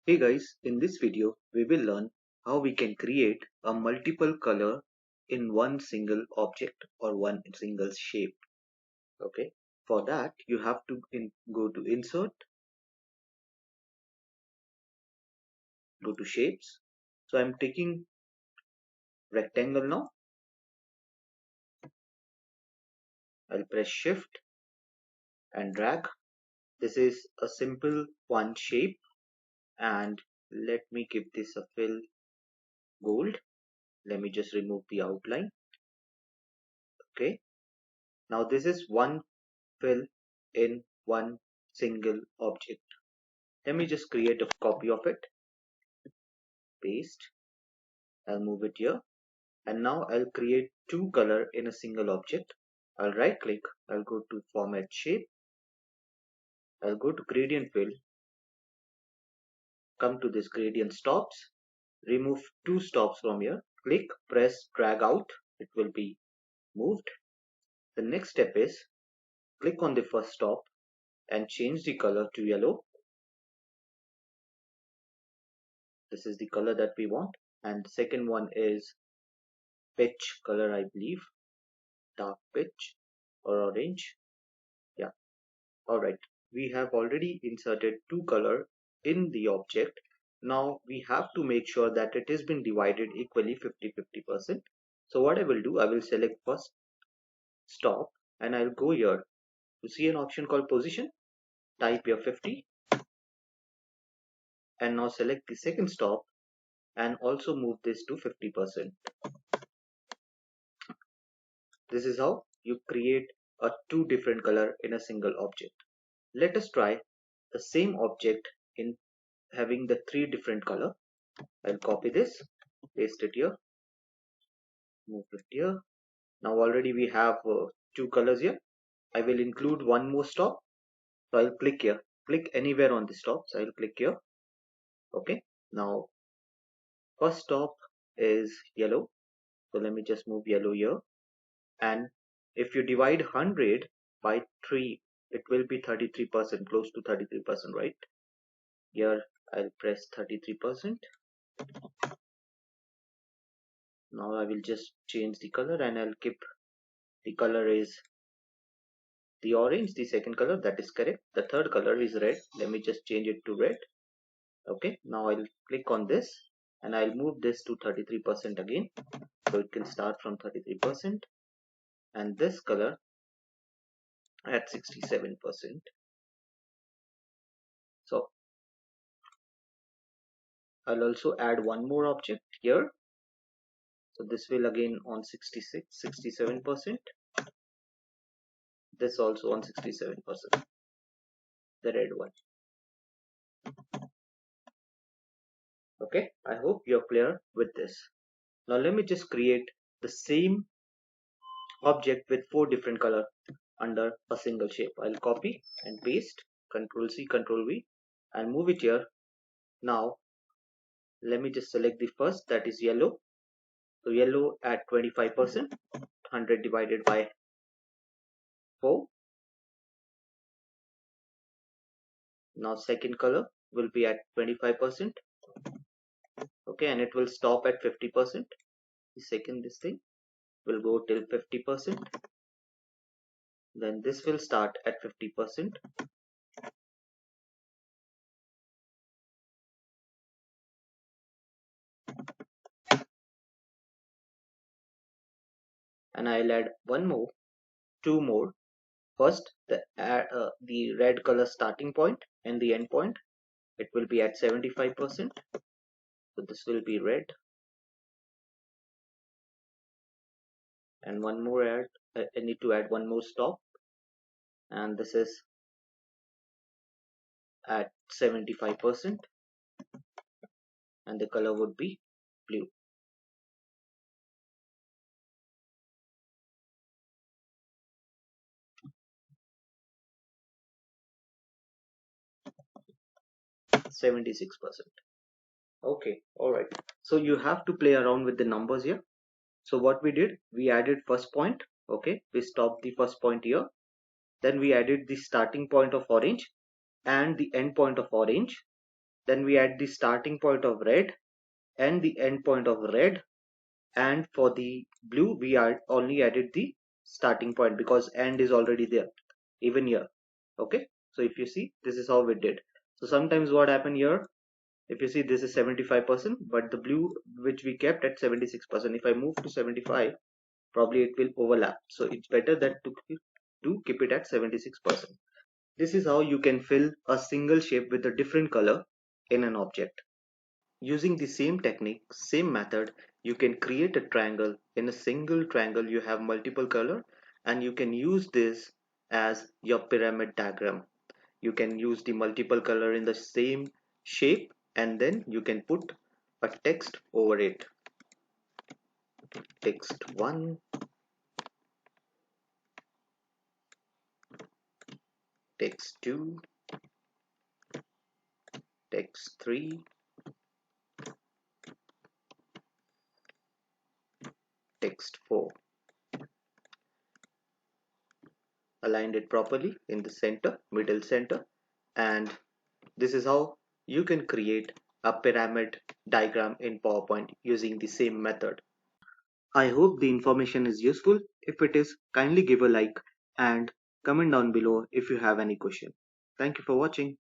Hey guys, in this video we will learn how we can create a multiple color in one single object or one single shape. Okay, for that you have to go to insert, go to shapes. So I'm taking rectangle now. I'll press shift and drag. This is a simple one shape, and let me give this a fill gold. Let me just remove the outline. Okay, now this is one fill in one single object. Let me just create a copy of it, paste. I'll move it here, and now I'll create two color in a single object. I'll right click, I'll go to format shape, I'll go to gradient fill, come to this gradient stops, remove two stops from here, click, press, drag out, it will be moved. The next step is click on the first stop and change the color to yellow. This is the color that we want, and the second one is pitch color, I believe, dark pitch or orange. Yeah, alright. We have already inserted two color in the object. Now we have to make sure that it has been divided equally 50-50%. So what I will do, I will select first stop and I'll go here to see an option called position, type here 50, and now select the second stop and also move this to 50%. This is how you create a two different color in a single object. Let us try the same object in having the three different color. I'll copy this, paste it here, move it here. Now already we have two colors here. I will include one more stop. So I'll click here, click anywhere on the stop. So I'll click here. Okay, now first stop is yellow. So let me just move yellow here. And if you divide 100 by 3, it will be 33%, close to 33%, right? Here I'll press 33%. Now I will just change the color and I'll keep the color is the orange, the second color, that is correct. The third color is red. Let me just change it to red. Okay, now I'll click on this and I'll move this to 33% again. So it can start from 33% and this color at 67%. So I'll also add one more object here. So this will again on 67%. This also on 67%, the red one. Okay, I hope you're clear with this. Now let me just create the same object with four different color under a single shape. I'll copy and paste, Control C, Control V, and move it here. Now let me just select the first, that is yellow. So yellow at 25%, 100 divided by 4. Now second color will be at 25%. Okay, and it will stop at 50%. The second this thing will go till 50%. Then this will start at 50%. And I'll add one more, two more. First, the red color starting point and the end point. It will be at 75%. So this will be red. And one more add. I need to add one more stop. And this is at 75%. And the color would be blue. .76%. Okay, alright. So you have to play around with the numbers here. So what we did, we added first point. Okay, we stopped the first point here. Then we added the starting point of orange and the end point of orange. Then we add the starting point of red and the end point of red, and for the blue we are only added the starting point because end is already there even here. Okay, so if you see, this is how we did. So sometimes what happen here, if you see, this is 75%, but the blue which we kept at 76%, if I move to 75, probably it will overlap. So it's better that to keep it at 76%. This is how you can fill a single shape with a different color in an object. Using the same technique, same method, you can create a triangle. In a single triangle you have multiple color, and you can use this as your pyramid diagram. You can use the multiple color in the same shape, and then you can put a text over it. Text 1, text 2, text 3, text 4. Aligned it properly in the center, middle center, and this is how you can create a pyramid diagram in PowerPoint using the same method. I hope the information is useful. If it is, kindly give a like and comment down below if you have any question. Thank you for watching.